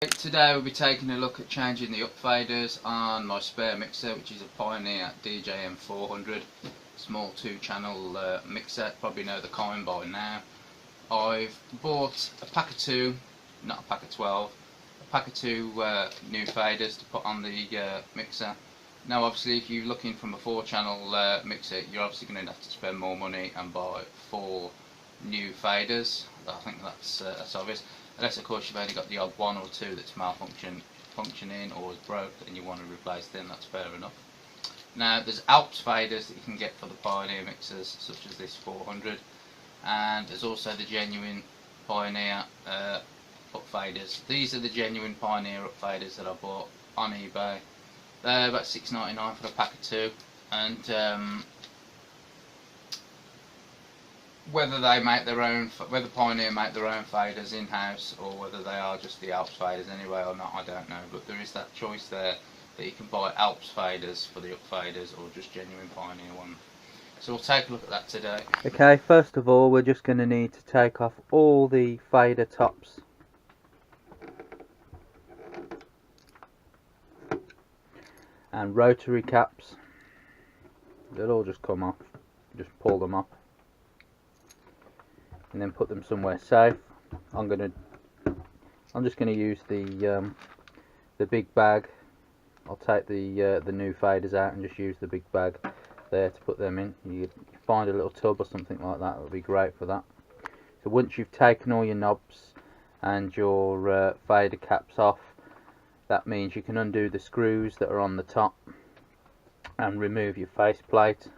Today we'll be taking a look at changing the up faders on my spare mixer, which is a Pioneer DJM 400 small 2-channel mixer. Probably know the kind by now. I've bought a pack of 2, not a pack of 12, a pack of 2 new faders to put on the mixer. Now obviously if you're looking from a 4-channel mixer, you're obviously going to have to spend more money and buy 4 new faders. I think that's obvious. Unless of course you've only got the odd 1 or 2 that's functioning or is broke and you want to replace them, that's fair enough. Now there's Alps faders that you can get for the Pioneer mixers, such as this 400, and there's also the genuine Pioneer up faders. These are the genuine Pioneer up faders that I bought on eBay. They're about $6.99 for a pack of 2, and whether Pioneer make their own faders in-house or whether they are just the Alps faders anyway or not, I don't know, but there is that choice there that you can buy Alps faders for the up faders or just genuine Pioneer ones. So we'll take a look at that today. Okay, first of all we're just going to need to take off all the fader tops and rotary caps. They'll all just come off. Just pull them off and then put them somewhere safe. I'm just going to use the big bag. I'll take the new faders out and just use the big bag there to put them in. You find a little tub or something like that, it'll be great for that. So once you've taken all your knobs and your fader caps off, that means you can undo the screws that are on the top and remove your faceplate,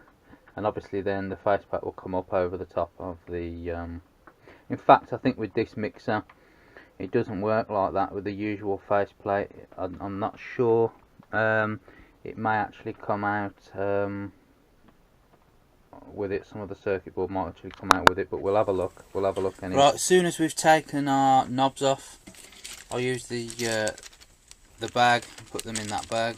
and obviously then the faceplate will come up over the top of the in fact I think with this mixer it doesn't work like that with the usual faceplate. I'm not sure. It may actually come out with it. Some of the circuit board might actually come out with it, but we'll have a look. Anyway. Right, as soon as we've taken our knobs off, I'll use the bag and put them in that bag.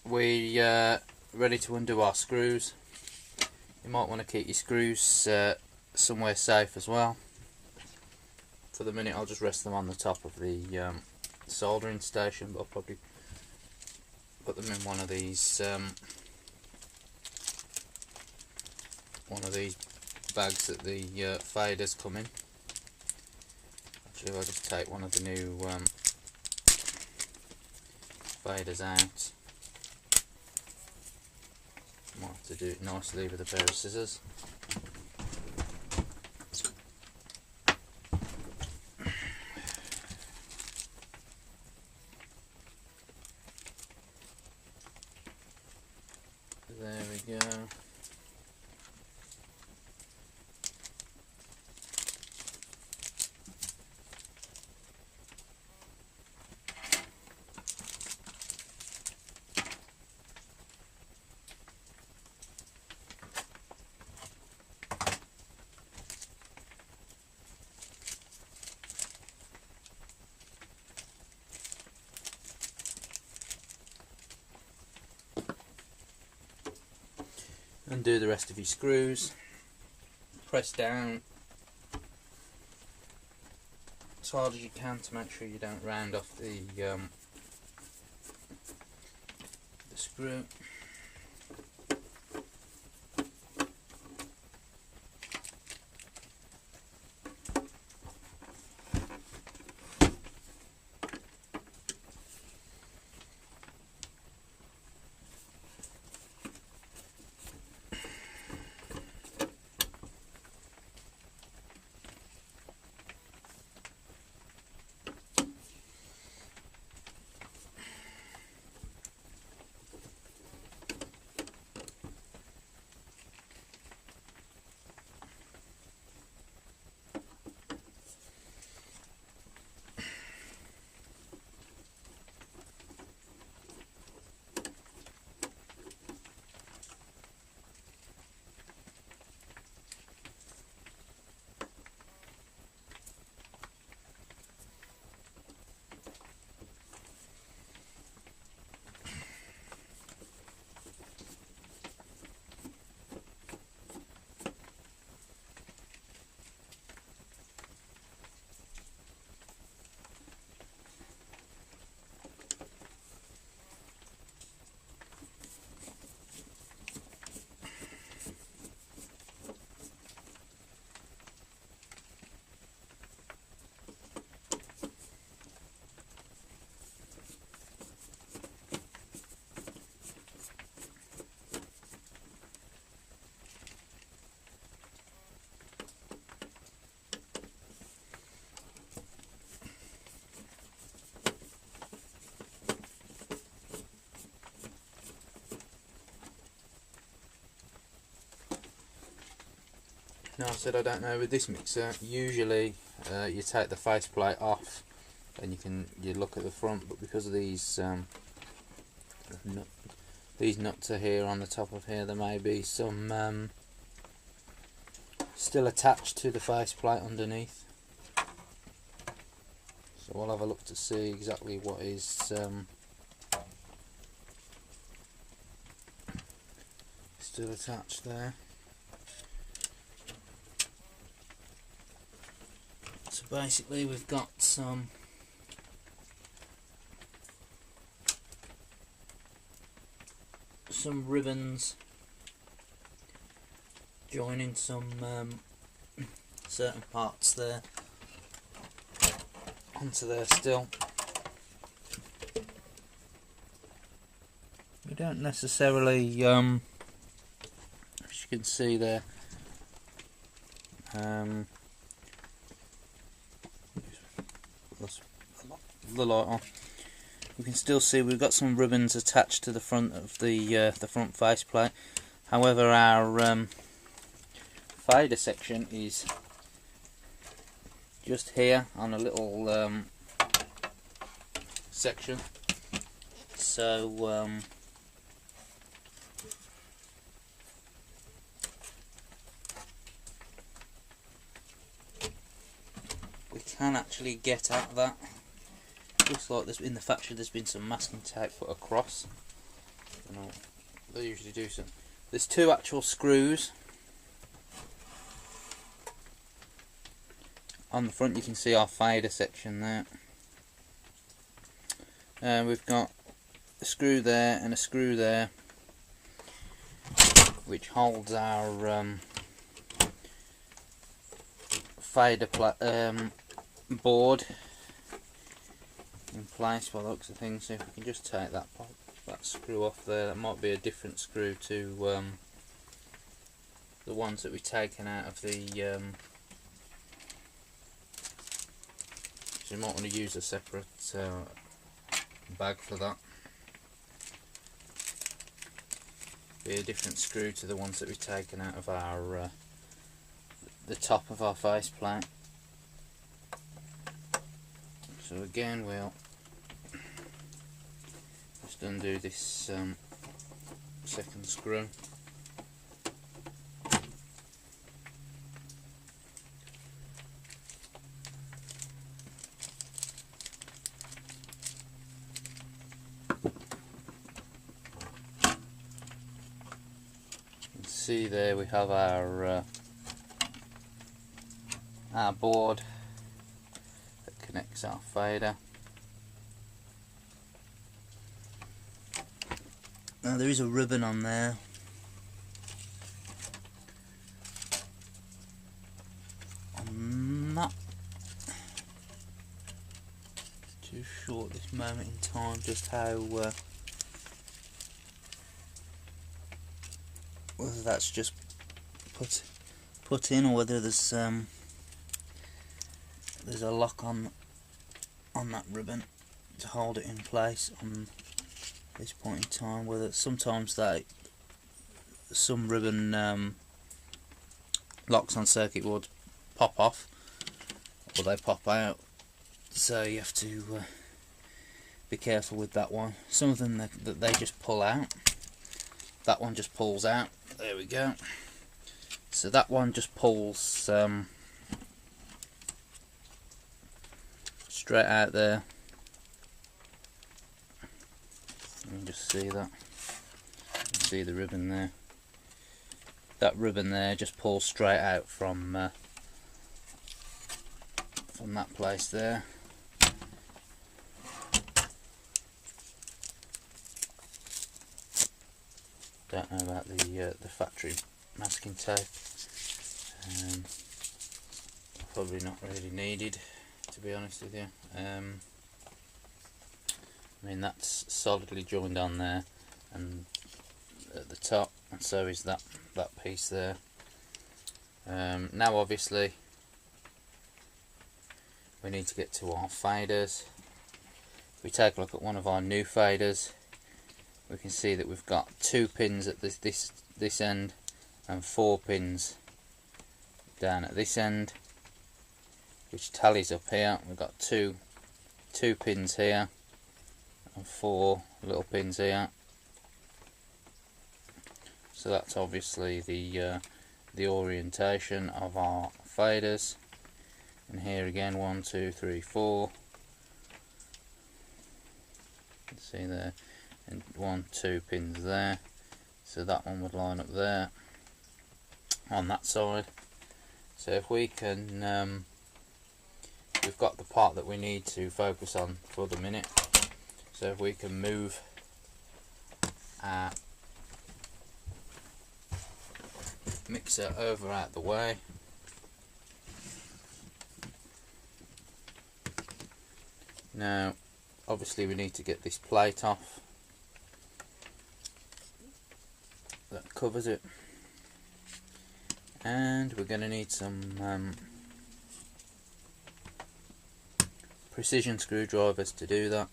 We're ready to undo our screws. You might want to keep your screws somewhere safe as well. For the minute I'll just rest them on the top of the soldering station, but I'll probably put them in one of these bags that the faders come in. Actually, I'll just take one of the new faders out. Might have to do it nicely with a pair of scissors. There we go. Undo the rest of your screws, press down as hard as you can to make sure you don't round off the screw. Now I said I don't know with this mixer, usually you take the faceplate off and you look at the front, but because of these nuts are here on the top of here, there may be some still attached to the faceplate underneath. So we'll have a look to see exactly what is still attached there. So basically we've got some ribbons joining some certain parts there onto there still. We don't necessarily, as you can see there, the light on. We can still see we've got some ribbons attached to the front of the front faceplate. However, our fader section is just here on a little section. So we can actually get at that. Looks like there's in the factory there's been some masking tape put across. They usually do some. There's two actual screws on the front. You can see our fader section there. We've got a screw there and a screw there, which holds our fader board in place by the looks of things. So if we can just take that screw off there, that might be a different screw to the ones that we've taken out of the so you might want to use a separate bag for that. Be a different screw to the ones that we've taken out of our the top of our faceplate. So again, we'll just undo this second screw. See there, we have our board that connects our fader. Now there is a ribbon on there. I'm not too sure at this moment in time just how whether that's just put in or whether there's a lock on that ribbon to hold it in place on this point in time. Whether sometimes some ribbon locks on circuit boards pop off or they pop out, so you have to be careful with that one. Some of them that they just pull out. That one just pulls out. There we go. So that one just pulls straight out there. You can just see that. You can see the ribbon there. That ribbon there just pulls straight out from that place there. Don't know about the factory masking tape. Probably not really needed, to be honest with you. I mean, that's solidly joined on there and at the top, and so is that piece there. Now obviously we need to get to our faders. If we take a look at one of our new faders, we can see that we've got 2 pins at this end and 4 pins down at this end, which tallies up here. We've got two pins here and 4 little pins here. So that's obviously the orientation of our faders. And here again, 1, 2, 3, 4. You can see there, and 1, 2 pins there. So that one would line up there on that side. So if we can, we've got the part that we need to focus on for the minute. So if we can move our mixer over out the way. Now obviously we need to get this plate off that covers it, and we're going to need some precision screwdrivers to do that.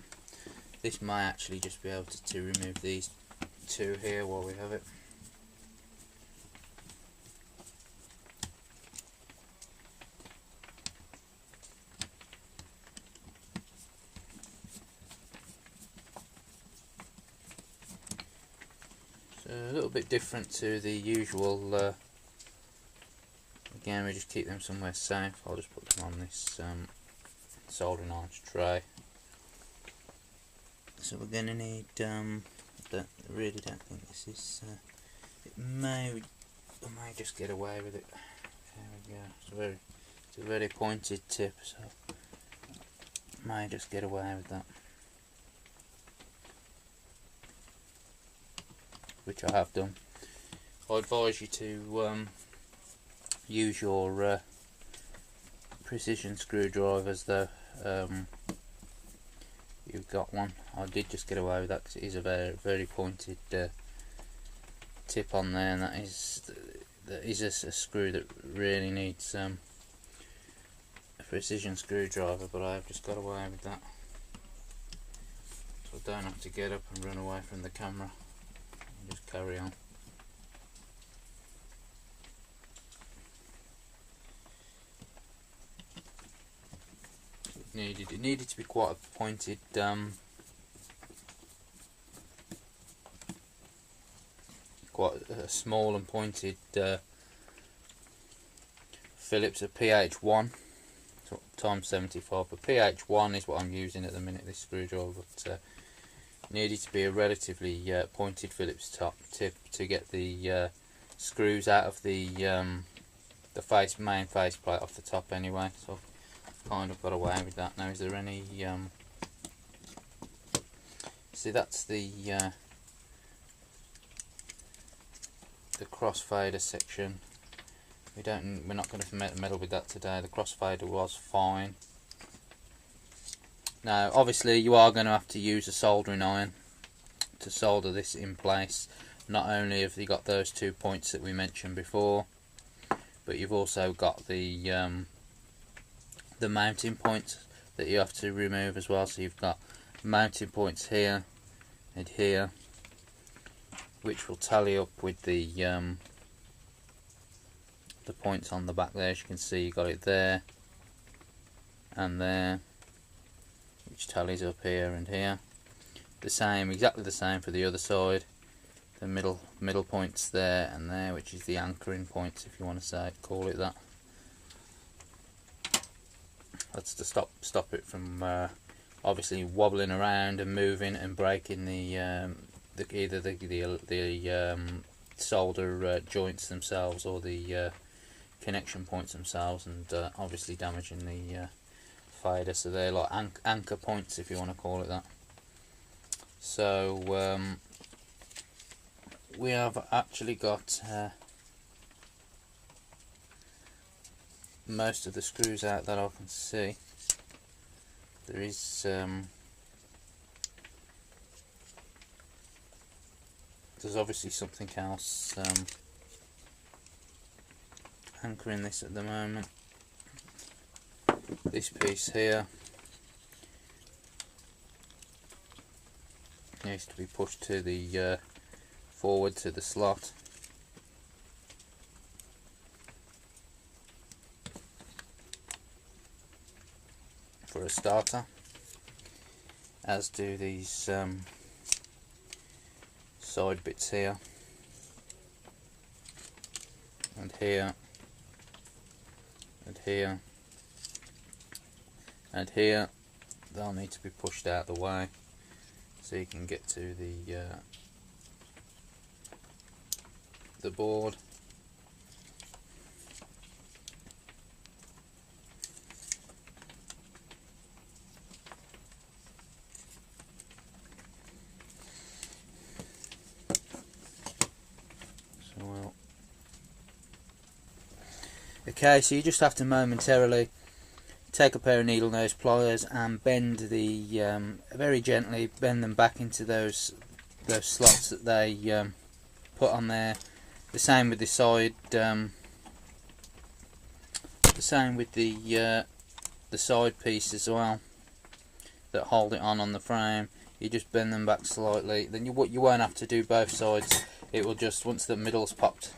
This may actually just be able to remove these 2 here while we have it. A little bit different to the usual. Again, we just keep them somewhere safe. I'll just put them on this soldering iron tray. So we're going to need. I really don't think this is. I may just get away with it. There we go. It's a very pointed tip, so I may just get away with that. Which I have done. I advise you to use your precision screwdrivers though. You've got one. I did just get away with that because it is a very pointed tip on there, and that is a screw that really needs a precision screwdriver, but I have just got away with that, so I don't have to get up and run away from the camera. Just carry on. It needed to be quite a pointed quite a small and pointed Phillips, a PH1 times 75, but PH1 is what I'm using at the minute, this screwdriver, but needed to be a relatively pointed Phillips top tip to get the screws out of the main face plate off the top anyway, so I've kind of got away with that. Now is there any see, that's the crossfader section. We're not going to meddle with that today. The crossfader was fine. Now obviously you are going to have to use a soldering iron to solder this in place. Not only have you got those 2 points that we mentioned before, but you've also got the mounting points that you have to remove as well. So you've got mounting points here and here, which will tally up with the points on the back there. As you can see, you got it there and there, which tallies up here and here. The same, exactly the same for the other side. The middle points there and there, which is the anchoring points, if you want to call it that. That's to stop it from obviously wobbling around and moving and breaking either the solder joints themselves or the connection points themselves, and obviously damaging the fader. So they're like anchor points, if you want to call it that. So we have actually got most of the screws out that I can see. There is there's obviously something else anchoring this at the moment. This piece here needs to be pushed to the forward to the slot. for a starter, as do these side bits here and here and here and here. They'll need to be pushed out the way so you can get to the board. Okay, so you just have to momentarily take a pair of needle nose pliers and bend very gently bend them back into those slots that they put on there. The same with the side, the same with the side piece as well that hold it on the frame. You just bend them back slightly. Then you won't have to do both sides. It will just, once the middle's popped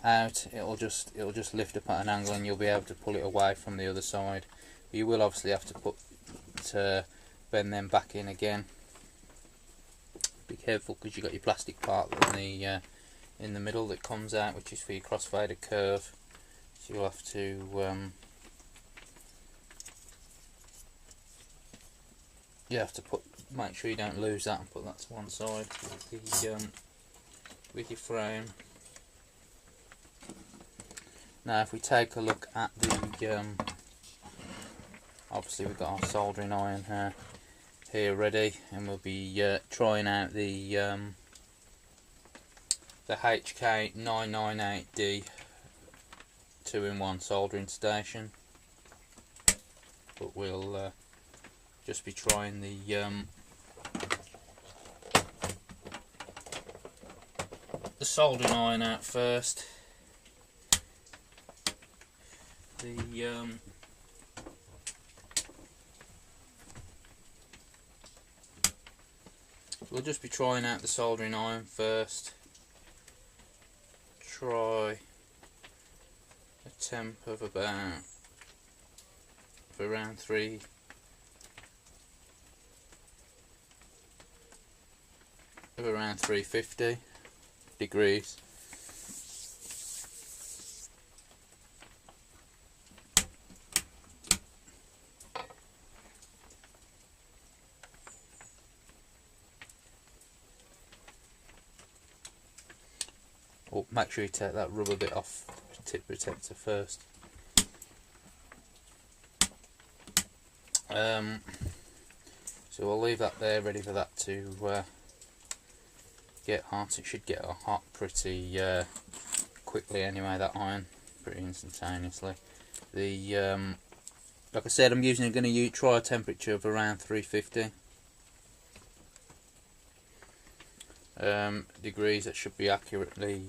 out, it'll just lift up at an angle, and you'll be able to pull it away from the other side. But you will obviously have to bend them back in again. Be careful, because you've got your plastic part in the middle that comes out, which is for your crossfader curve. So you'll have to make sure you don't lose that and put that to one side with your frame. Now if we take a look at the obviously we've got our soldering iron here ready, and we'll be trying out the HK998D 2-in-1 soldering station, but we'll just be trying the soldering iron out first. We'll just be trying out the soldering iron first. Try a temp of around 350 degrees. Oh, make sure you take that rubber bit off the tip protector first. So we'll leave that there ready for that to get hot. It should get hot pretty quickly anyway, that iron, pretty instantaneously. Like I said, I'm going to try a temperature of around 350 degrees. That should be accurately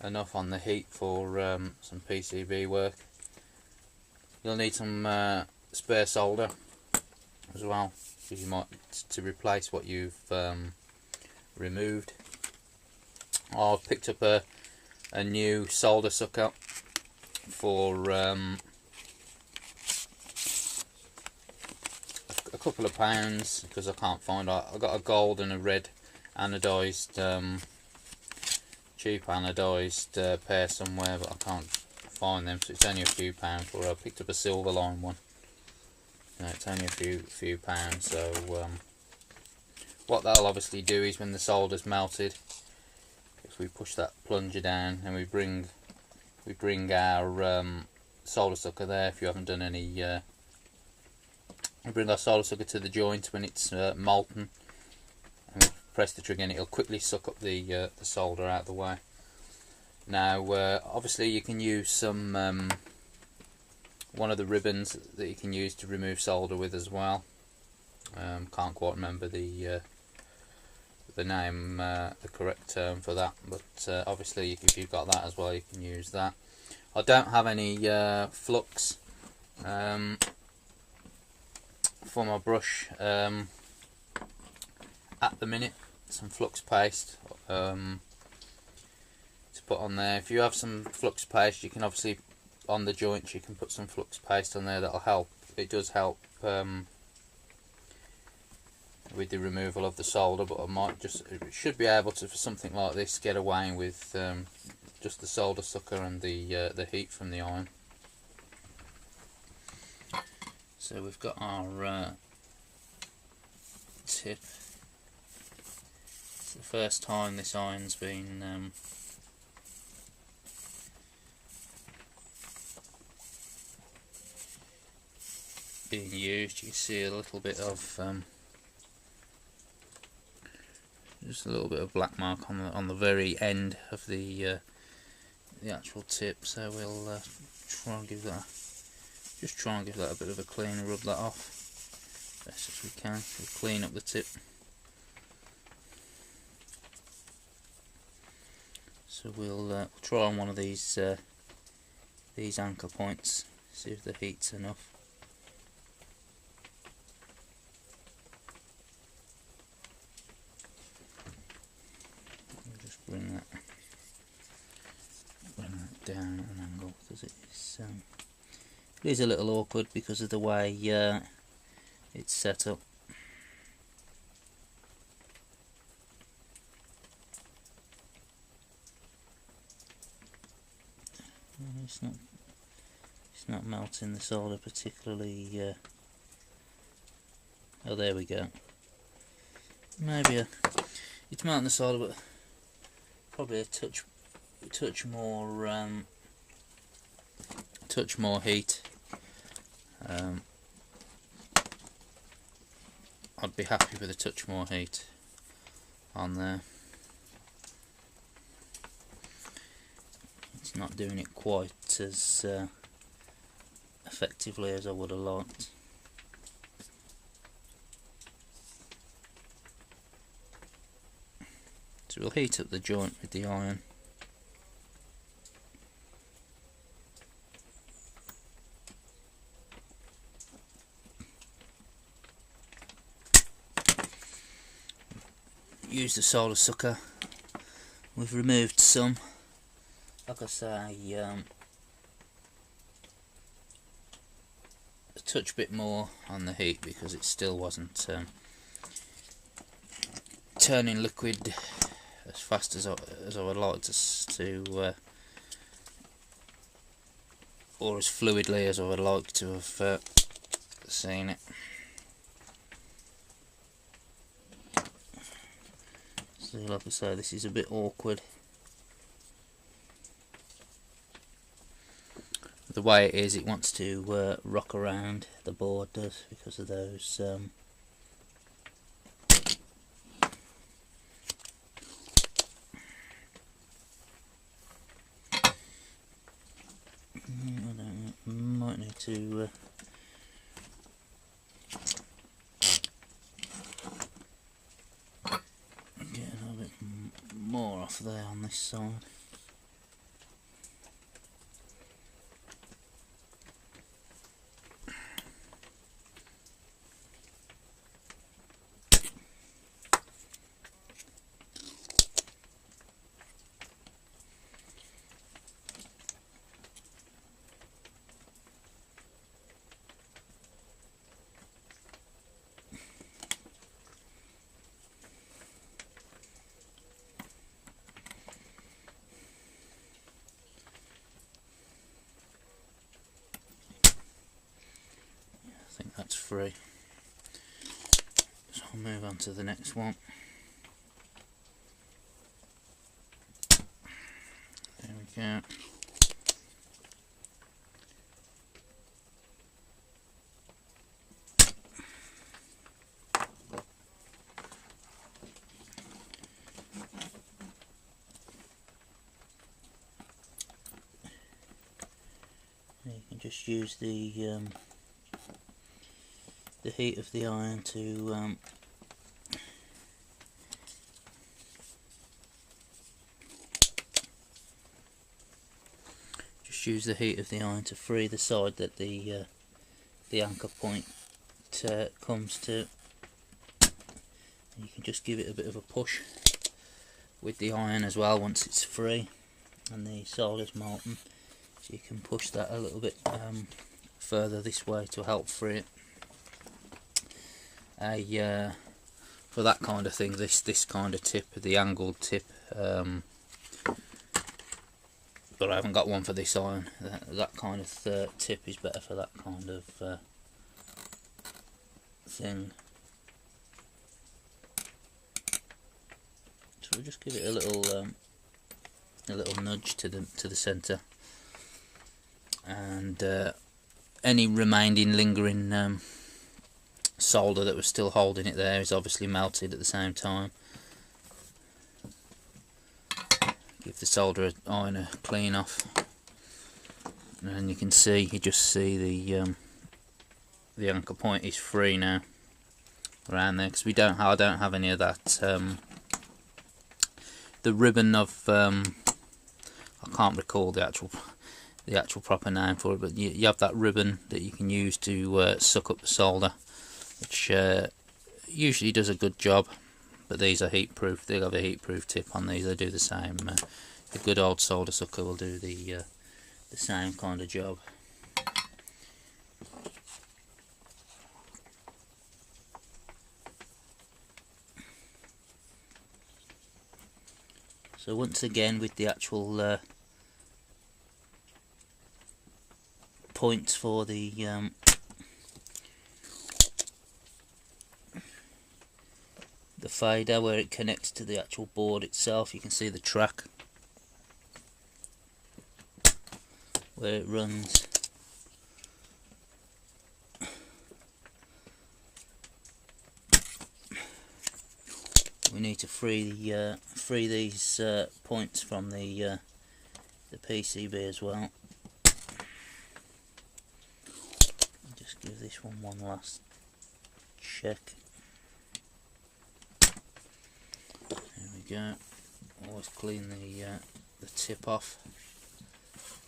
enough on the heat for some PCB work. You'll need some spare solder as well, because you might to replace what you've removed. I've picked up a new solder sucker for a couple of pounds, because I can't find it. I got a gold and a red anodized, cheap anodized pair somewhere, but I can't find them, so it's only a few pounds. Or I picked up a silver line one. No, it's only a few pounds. So what that'll obviously do is, when the solder's melted, if we push that plunger down and we bring our solder sucker there, if you haven't done any, we bring our solder sucker to the joint when it's molten, and we press the trigger, and it'll quickly suck up the solder out of the way. Now obviously you can use some one of the ribbons that you can use to remove solder with as well. Can't quite remember the name, the correct term for that, but obviously if you've got that as well, you can use that. I don't have any flux for my brush at the minute. Some flux paste to put on there. If you have some flux paste, you can obviously, on the joints, you can put some flux paste on there. That'll help it does help with the removal of the solder, but I might should be able to, for something like this, get away with just the solder sucker and the heat from the iron. So we've got our tip. It's the first time this iron's been being used. You can see a little bit of just a little bit of black mark on the very end of the actual tip. So we'll try and give that a bit of a clean and rub that off best as we can. We'll clean up the tip. So we'll try on one of these anchor points, see if the heat's enough. Just bring that down at an angle, because it is a little awkward because of the way it's set up. It's not melting the solder particularly. Oh, there we go. Maybe it's melting the solder, but probably a touch more heat. I'd be happy with a touch more heat on there. It's not doing it quite as effectively as I would have liked. So we'll heat up the joint with the iron. Use the solder sucker. We've removed some, like I say, a touch bit more on the heat because it still wasn't turning liquid as fast as I would like to or as fluidly as I would like to have seen it. So like I say, this is a bit awkward. The way it is, it wants to rock around, the board does, because of those might need to get a little bit more off there on this side. I think that's free, so I'll move on to the next one. There we go. You can just use the heat of the iron to free the side that the anchor point comes to. You can just give it a bit of a push with the iron as well once it's free and the solder's molten, so you can push that a little bit further this way to help free it. For that kind of thing, this kind of tip, the angled tip, but I haven't got one for this iron. That kind of tip is better for that kind of thing. So we'll just give it a little nudge to the centre, and any remaining lingering solder that was still holding it there is obviously melted at the same time. Give the solder iron a clean off, and you can see, you just see the anchor point is free now around there, because I don't have any of that the ribbon of I can't recall the actual proper name for it, but you have that ribbon that you can use to suck up the solder, which usually does a good job. But these are heat proof. They have a heat proof tip on these. They do the same. The good old solder sucker will do the same kind of job. So once again, with the actual points for the fader, where it connects to the actual board itself, you can see the track where it runs. We need to free these points from the PCB as well. Just give this one last check. There we go. Always clean the tip off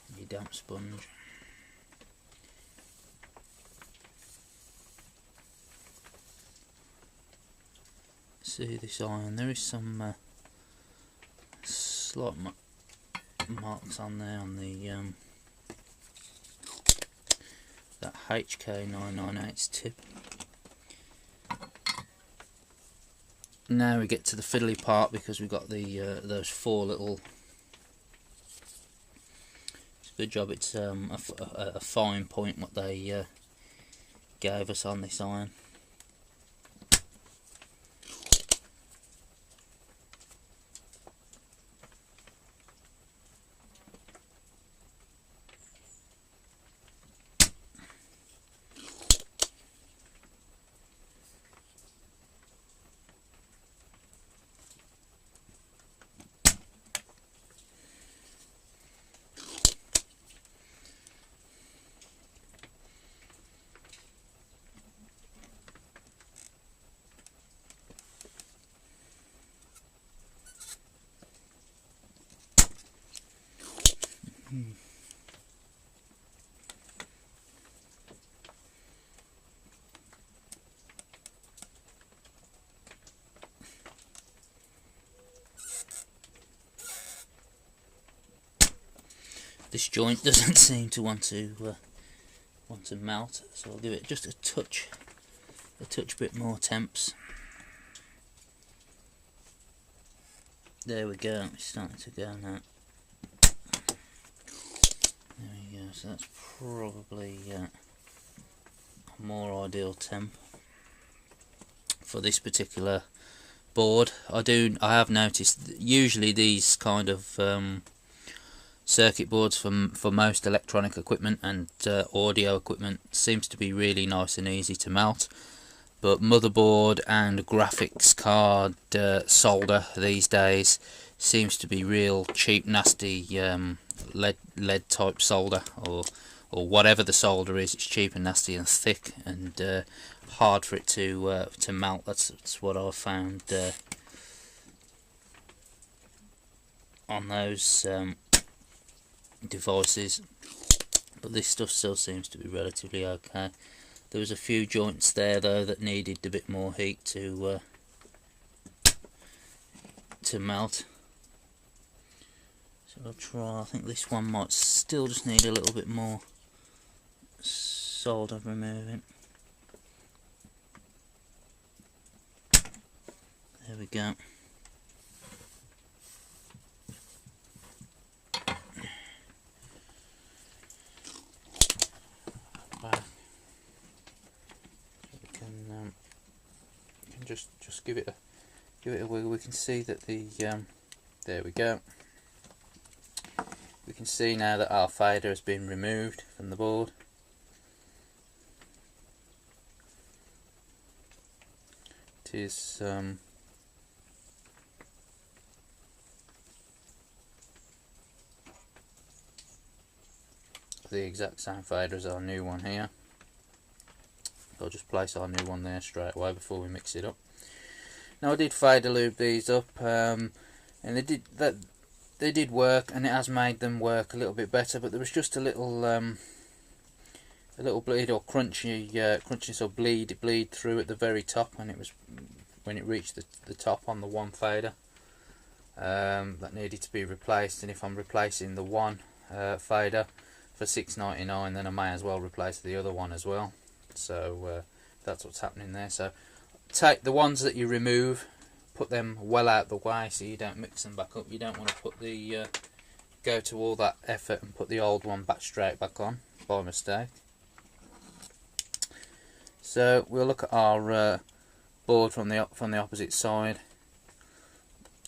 with your damp sponge. See this iron, there is some slight marks on there on the that HK998's tip. Now we get to the fiddly part, because we've got the those four little. It's a good job it's a fine point what they gave us on this iron. This joint doesn't seem to want to melt, so I'll give it just a touch bit more temps. There we go, it's starting to go now. There we go, so that's probably a more ideal temp for this particular board. I have noticed that usually these kind of circuit boards for most electronic equipment and audio equipment seems to be really nice and easy to melt, but motherboard and graphics card solder these days seems to be real cheap, nasty lead type solder, or whatever the solder is. It's cheap and nasty and thick and hard for it to melt. That's what I've found on those devices, but this stuff still seems to be relatively okay. There was a few joints there though that needed a bit more heat to melt, so I'll try. I think this one might still just need a little bit more solder removing. There we go. Back. So we can just give it a wiggle. We can see that the there we go. We can see now that our fader has been removed from the board. It is the exact same fader as our new one here. I'll just place our new one there straight away before we mix it up. Now I did fader lube these up, and they did work, and it has made them work a little bit better. But there was just a little bleed or crunchiness or bleed through at the very top when it reached the top on the one fader. That needed to be replaced, and if I'm replacing the one fader for $6.99, then I may as well replace the other one as well. So that's what's happening there. So take the ones that you remove, put them well out the way so you don't mix them back up. You don't want to put the go to all that effort and put the old one straight back on by mistake. So we'll look at our board from the opposite side,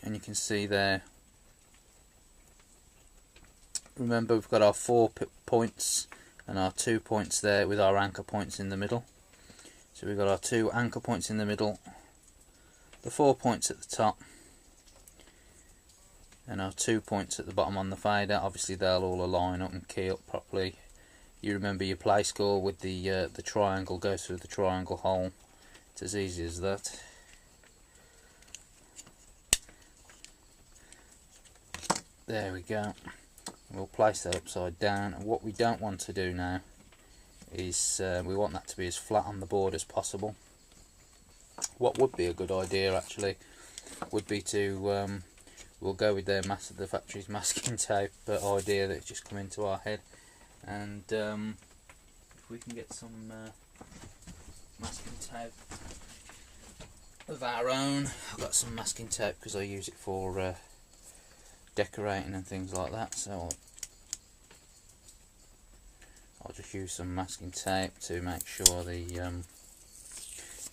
and you can see there. Remember, we've got our 4 points and our 2 points there with our anchor points in the middle. So we've got our 2 anchor points in the middle, the 4 points at the top, and our 2 points at the bottom on the fader. Obviously they'll all align up and key up properly. You remember your play score with the triangle goes through the triangle hole. It's as easy as that. There we go. We'll place that upside down, and what we don't want to do now is we want that to be as flat on the board as possible. What would be a good idea actually would be to we'll go with the factory's masking tape idea that's just come into our head, and if we can get some masking tape of our own. I've got some masking tape because I use it for decorating and things like that, so I'll just use some masking tape to make sure the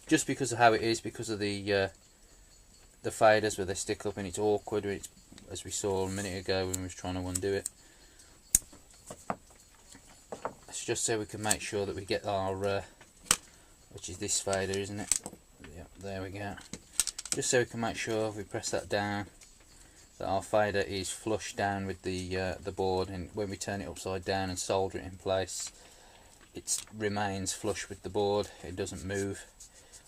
just because of how it is, because of the faders where they stick up and it's awkward, as we saw a minute ago when we was trying to undo it. It's just so we can make sure that we get our which is this fader, isn't it? Yep, there we go. Just so we can make sure if we press that down that our fader is flush down with the board, and when we turn it upside down and solder it in place, it remains flush with the board. It doesn't move.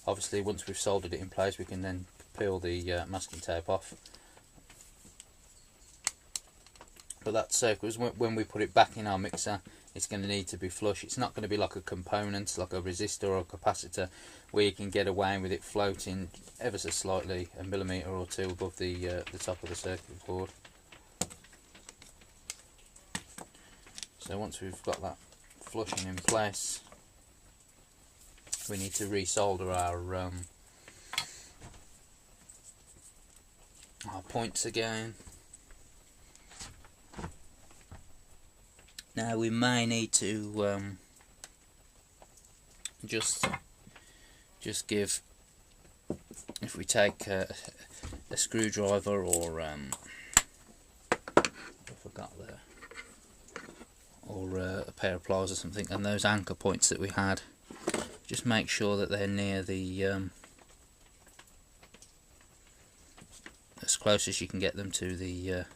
Obviously, once we've soldered it in place, we can then peel the masking tape off. But that's so, because when we put it back in our mixer, it's going to need to be flush. It's not going to be like a component, like a resistor or a capacitor, where you can get away with it floating ever so slightly, a millimetre or two above the top of the circuit board. So once we've got that flushing in place, we need to resolder our points again. Now we may need to just give, if we take a screwdriver or I forgot there, or a pair of pliers or something, and those anchor points that we had, just make sure that they're near the as close as you can get them to the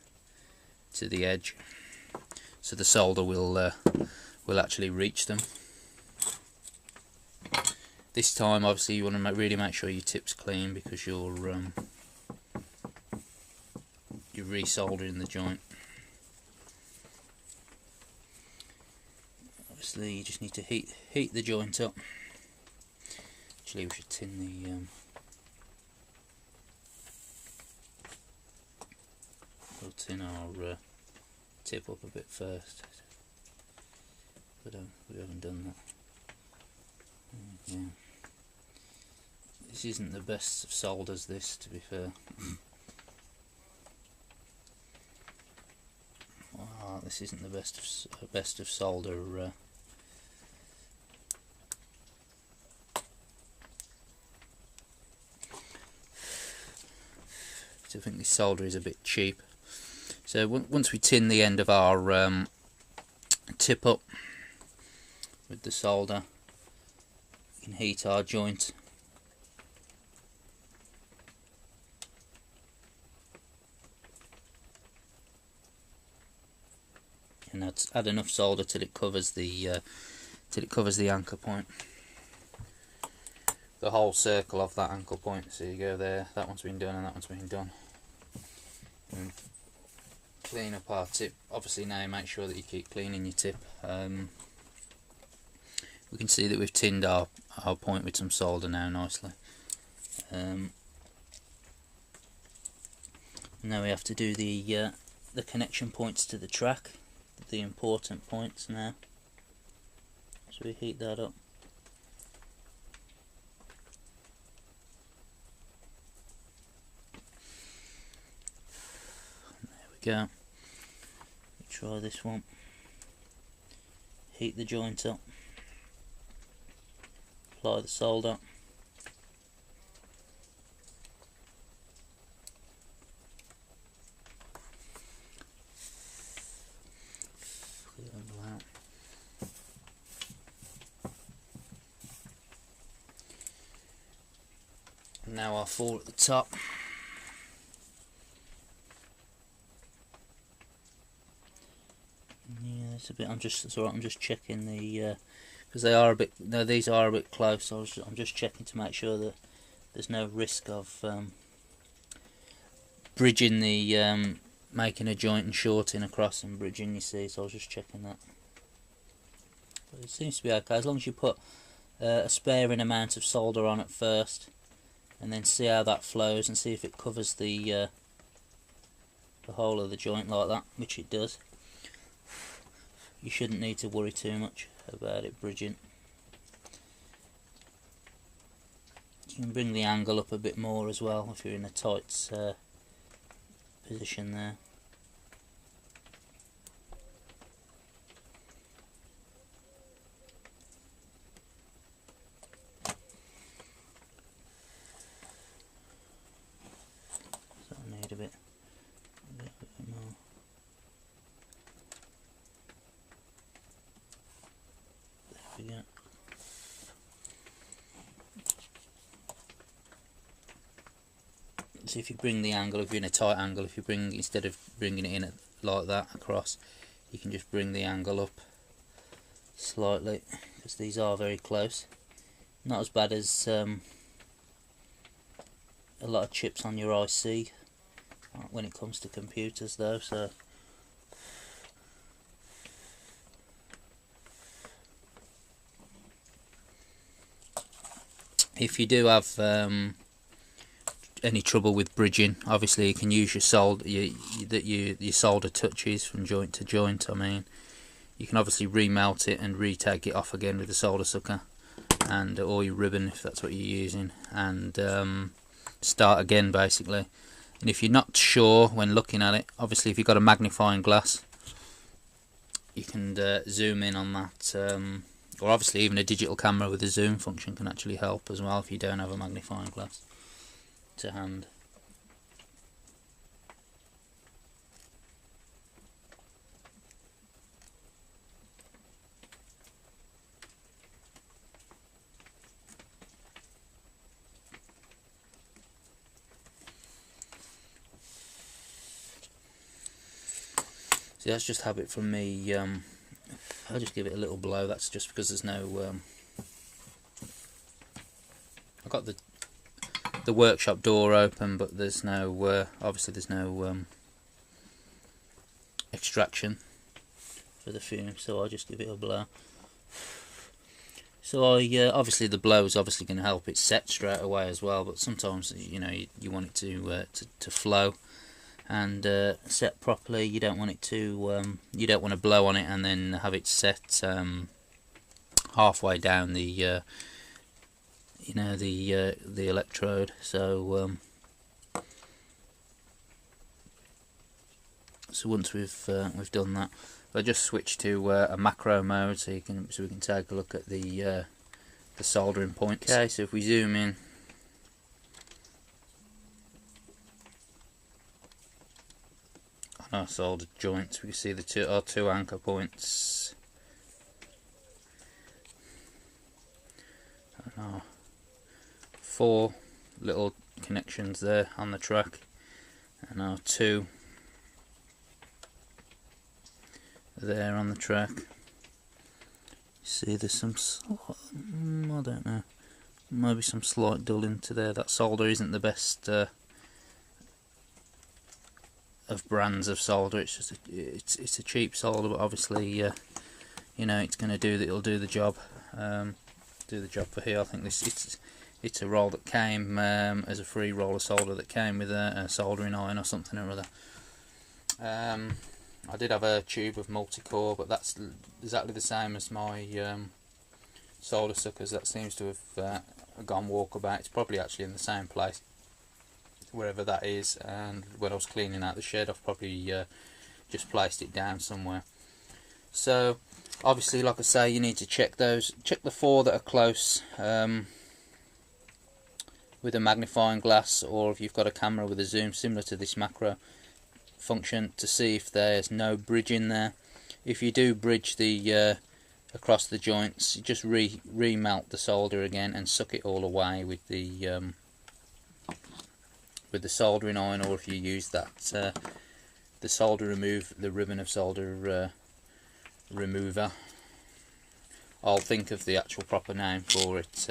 edge, so the solder will actually reach them. This time, obviously, you want to really make sure your tip's clean, because you're resoldering the joint. Obviously, you just need to heat the joint up. Actually, we should tin the we'll tin our tip up a bit first. We haven't done that. This isn't the best of solders, this, to be fair. Wow, this isn't the best of solder. So I think this solder is a bit cheap. So once we tin the end of our tip up with the solder, we can heat our joint. And add enough solder till it covers the anchor point, the whole circle of that anchor point. So you go there, that one's been done and that one's been done. And clean up our tip. Obviously now make sure that you keep cleaning your tip. We can see that we've tinned our point with some solder now nicely. Now we have to do the connection points to the track, the important points now. So we heat that up. There we go. We try this one. Heat the joint up. Apply the solder. Now our fall at the top. Yeah, it's a bit. I'm just checking the because they are a bit. No, these are a bit close. I'm just checking to make sure that there's no risk of bridging the making a joint and shorting across and bridging. You see, so I was just checking that. But it seems to be okay as long as you put a sparing amount of solder on at first, and then see how that flows and see if it covers the whole of the joint like that, which it does. You shouldn't need to worry too much about it bridging. You can bring the angle up a bit more as well if you're in a tight position there. So I need a bit more. There we go. So if you bring the angle, if you're in a tight angle, if you bring, instead of bringing it in like that across, you can just bring the angle up slightly, because these are very close. Not as bad as a lot of chips on your IC when it comes to computers though. So if you do have any trouble with bridging, obviously you can use your solder touches from joint to joint. I mean, you can obviously remelt it and retake it off again with the solder sucker, and or your ribbon if that's what you're using, and start again basically. And if you're not sure when looking at it, obviously if you've got a magnifying glass, you can zoom in on that, or obviously even a digital camera with a zoom function can actually help as well if you don't have a magnifying glass to hand. See, that's just habit from me. I'll just give it a little blow. That's just because there's no I've got the workshop door open, but there's no obviously there's no extraction for the fume, so I'll just give it a blow. So obviously the blow is obviously going to help it set straight away as well, but sometimes you know you want it to flow and set properly. You don't want it to you don't want to blow on it and then have it set halfway down the you know, the electrode. So so once we've done that, I'll just switch to a macro mode so we can take a look at the soldering points. Okay, so if we zoom in, on our soldered joints, we can see our two anchor points and our 4 little connections there on the track, and our 2 there on the track. See, there's some I don't know, maybe some slight dulling to there. That solder isn't the best of brands of solder. It's just it's a cheap solder, but obviously you know, it's going to do it'll do the job. Do the job for here. I think it's a roll that came as a free roll of solder that came with a soldering iron or something or other. I did have a tube of multi-core, but that's exactly the same as my solder suckers. That seems to have gone walkabout. It's probably actually in the same place, wherever that is, and when I was cleaning out the shed I've probably just placed it down somewhere. So obviously, like I say, you need to check the 4 that are close with a magnifying glass, or if you've got a camera with a zoom similar to this macro function, to see if there's no bridge in there. If you do bridge the across the joints, you just remelt the solder again and suck it all away with the soldering iron, or if you use that the ribbon of solder remover. I'll think of the actual proper name for it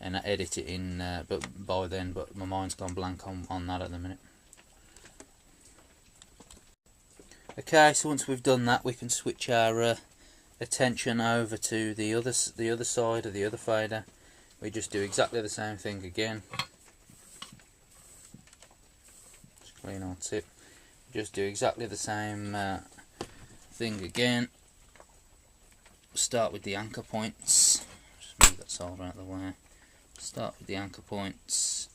and I edit it in but my mind's gone blank on that at the minute. Okay, so once we've done that, we can switch our attention over to the other side of the other fader. We just do exactly the same thing again. Just clean our tip. Just do exactly the same thing again. Start with the anchor points. Just move that solder out of the way. Start with the anchor points.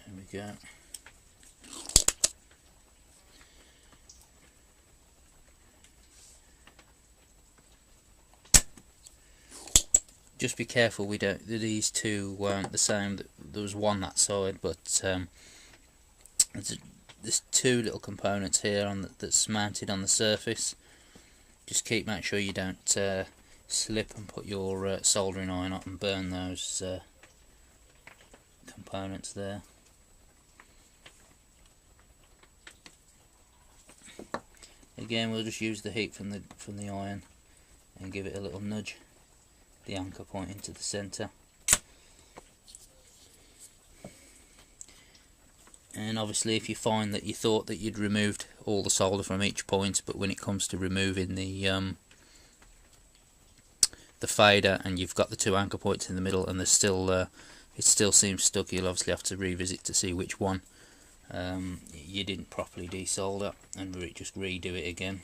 There we go. Just be careful these two weren't the same. There was one that side, but there's 2 little components here that's mounted on the surface. Just make sure you don't slip and put your soldering iron up and burn those components there. Again, we'll just use the heat from the iron and give it a little nudge, the anchor point into the centre. And obviously, if you find that you thought that you'd removed all the solder from each point, but when it comes to removing the fader and you've got the 2 anchor points in the middle and there's still it still seems stuck, you'll obviously have to revisit to see which one you didn't properly desolder, and just redo it again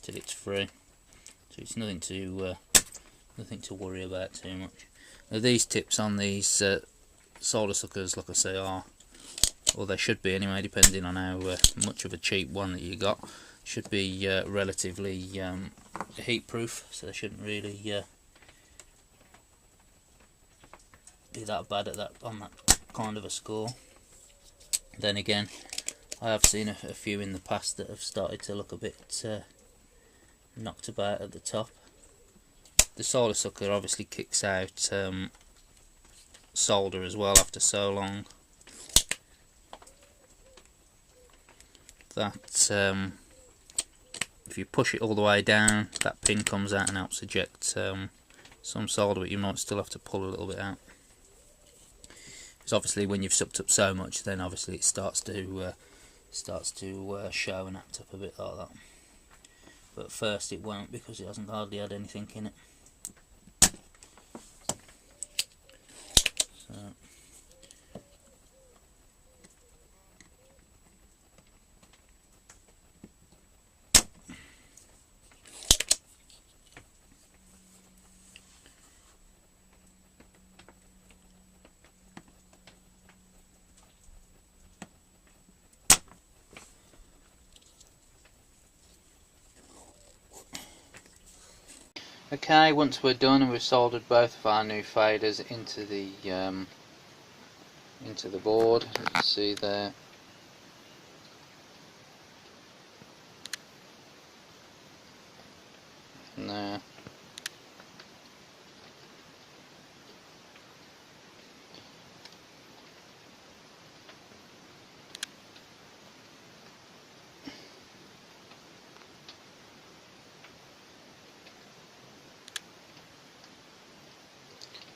till it's free. So it's nothing to worry about too much. Now, these tips on these solder suckers, like I say, or they should be anyway, depending on how much of a cheap one that you got, should be relatively heat proof, so they shouldn't really be that bad on that kind of a score. Then again, I have seen a few in the past that have started to look a bit knocked about at the top. The solder sucker obviously kicks out solder as well after so long that if you push it all the way down, that pin comes out and helps eject some solder, but you might still have to pull a little bit out. Because obviously when you've sucked up so much, then obviously it starts to show and act up a bit like that. but at first it won't because it hasn't hardly had anything in it. So okay, once we're done and we've soldered both of our new faders into the board, you can see there. And there.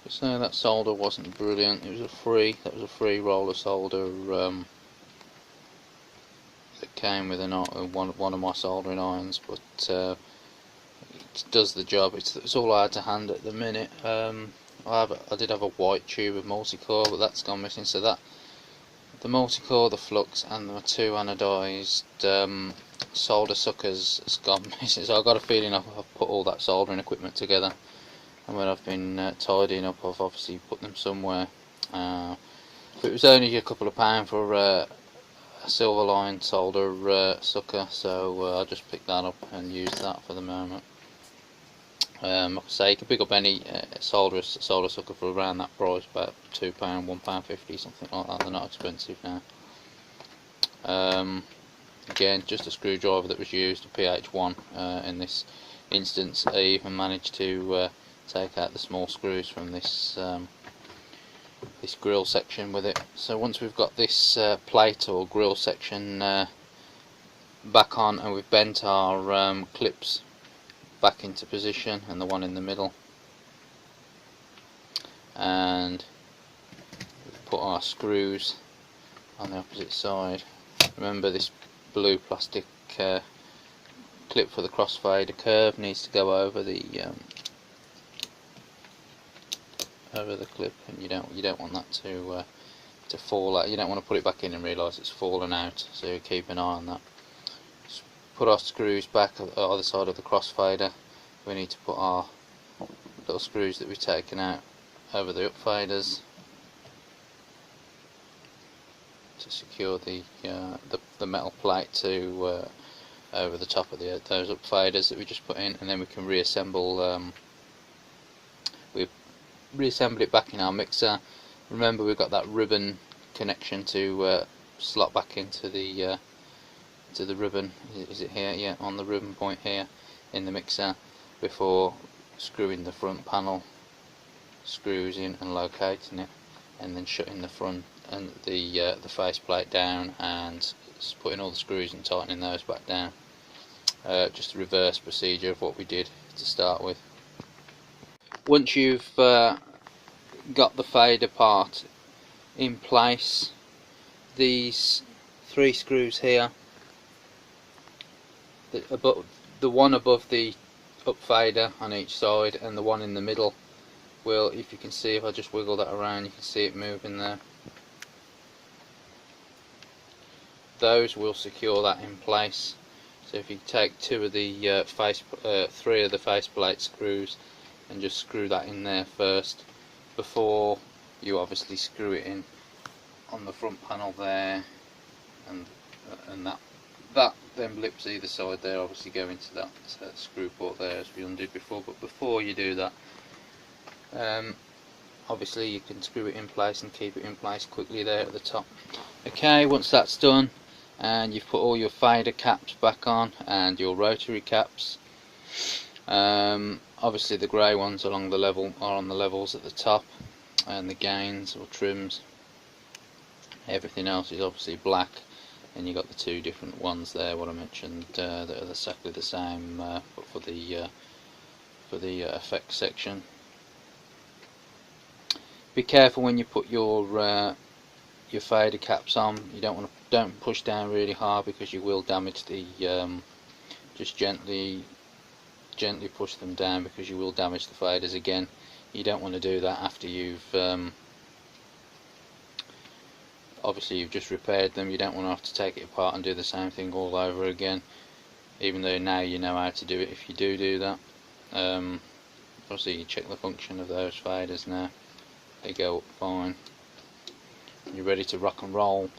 So that solder wasn't brilliant. It was that was a free roller solder that came with one of my soldering irons, but it does the job. It's all I had to hand at the minute. I did have a white tube of multi-core, but that's gone missing. So that the multi-core, the flux, and the two anodised solder suckers has gone missing. So I've got a feeling I've put all that soldering equipment together. And when I've been tidying up, I've obviously put them somewhere. But it was only a couple of £1 for a silver line solder sucker, so I just picked that up and used that for the moment. Like I say, you can pick up any solder sucker for around that price, about £2, £1.50, something like that. They're not expensive now. Again, just a screwdriver that was used, a PH1 in this instance. I even managed to take out the small screws from this this grill section with it. So once we've got this plate or grill section back on, and we've bent our clips back into position, and the one in the middle, and we've put our screws on the opposite side. Remember, this blue plastic clip for the crossfader curve needs to go over the clip, and you don't want that to fall out. You don't want to put it back in and realise it's fallen out, so keep an eye on that. Just put our screws back on the other side of the crossfader. We need to put our little screws that we've taken out over the up faders to secure the metal plate to over the top of those up faders that we just put in, and then we can reassemble. Reassemble it back in our mixer. Remember, we've got that ribbon connection to slot back into the ribbon. Is it here? Yeah, on the ribbon point here in the mixer, before screwing the front panel screws in and locating it, and then shutting the front and the face plate down and putting all the screws and tightening those back down. Just a reverse procedure of what we did to start with. Once you've got the fader part in place, these 3 screws here, the one above the up fader on each side and the one in the middle, will, if you can see, if I just wiggle that around, you can see it moving there. Those will secure that in place. So if you take 2 of the 3 of the faceplate screws and just screw that in there first, before you obviously screw it in on the front panel there, and that then blips either side there obviously go into that screw port there, as we undid before. But before you do that, obviously you can screw it in place and keep it in place quickly there at the top. Okay, once that's done and you've put all your fader caps back on and your rotary caps, obviously the grey ones along the level are on the levels at the top, and the gains or trims, everything else is obviously black, and you've got the 2 different ones there, what I mentioned, that are exactly the same, but for the effect section. Be careful when you put your fader caps on. You don't push down really hard, because you will damage the just gently push them down, because you will damage the faders again. You don't want to do that after you've obviously you've just repaired them. You don't want to have to take it apart and do the same thing all over again, even though now you know how to do it if you do that. Obviously you check the function of those faders now, they go up fine. You're ready to rock and roll.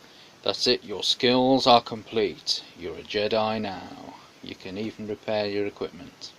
That's it, your skills are complete. You're a Jedi now. You can even repair your equipment.